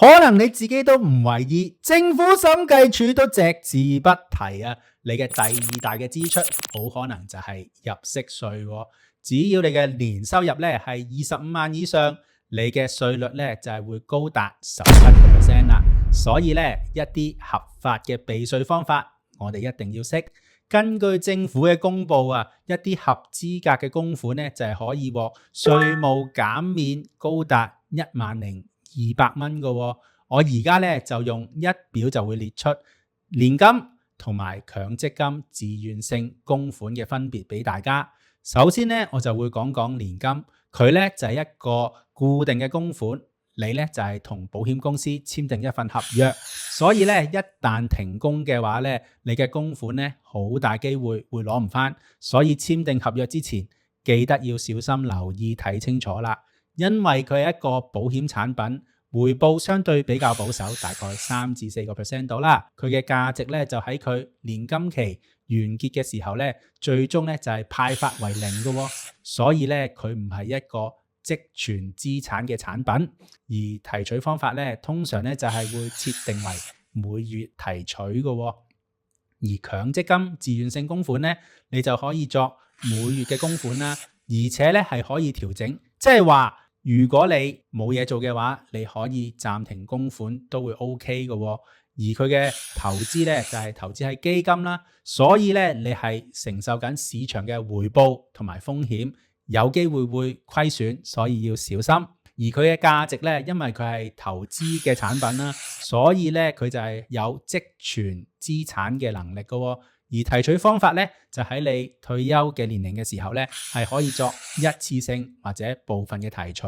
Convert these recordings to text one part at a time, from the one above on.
可能你自己都唔為意，政府審計署都隻字不提啊！你嘅第二大嘅支出，好可能就係入息稅喎。只要你嘅年收入咧係25萬以上，你嘅稅率咧就係會高達17%啦。所以咧一啲合法嘅避稅方法，我哋一定要識。根據政府嘅公佈啊，一啲合資格嘅供款咧就係可以獲稅務減免高達10,200蚊嘅喎。我而家咧就用一表就會列出年金同埋強積金自願性供款嘅分別俾大家。首先咧我就會講講年金，佢咧就係一個固定嘅供款。你咧就係同保險公司簽訂一份合約，所以咧一旦停工嘅話咧，你嘅供款咧好大機會會攞唔返，所以簽訂合約之前記得要小心留意睇清楚啦，因為佢係一個保險產品，回報相對比較保守，大概3至4%度啦。佢嘅價值咧就喺佢年金期完結嘅時候咧，最終咧就係派發為零嘅喎，所以咧佢唔係一個積存資產嘅產品，而提取方法咧，通常咧就係會設定為每月提取嘅。而強積金自願性供款咧，你就可以作每月嘅供款啦，而且咧係可以調整，即係話如果你冇嘢做嘅話，你可以暫停供款都會 OK 嘅。而佢嘅投資咧就係投資喺基金啦，所以咧你係承受緊市場嘅回報同埋風險。有機會會虧損，所以要小心。而佢嘅價值咧，因為佢係投資嘅產品啦，所以咧佢就係有積存資產嘅能力嘅。而提取方法咧，就喺你退休嘅年齡嘅時候咧，係可以作一次性或者部分嘅提取。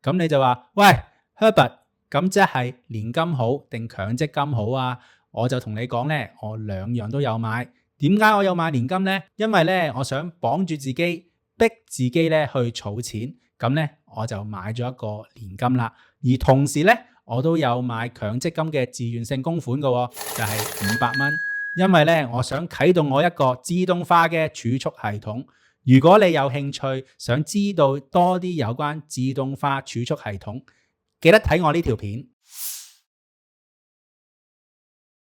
咁你就話：喂 Herbert， 咁即係年金好定強積金好啊？我就同你講咧，我兩樣都有買。點解我有買年金咧？因為咧，我想綁住自己。逼自己咧去儲錢，咁咧我就買咗一個年金啦。而同時咧，我都有買強積金嘅自願性供款嘅，就係500蚊。因為咧，我想啟動我一個自動化嘅儲蓄系統。如果你有興趣想知道多啲有關自動化儲蓄系統，記得睇我呢條片。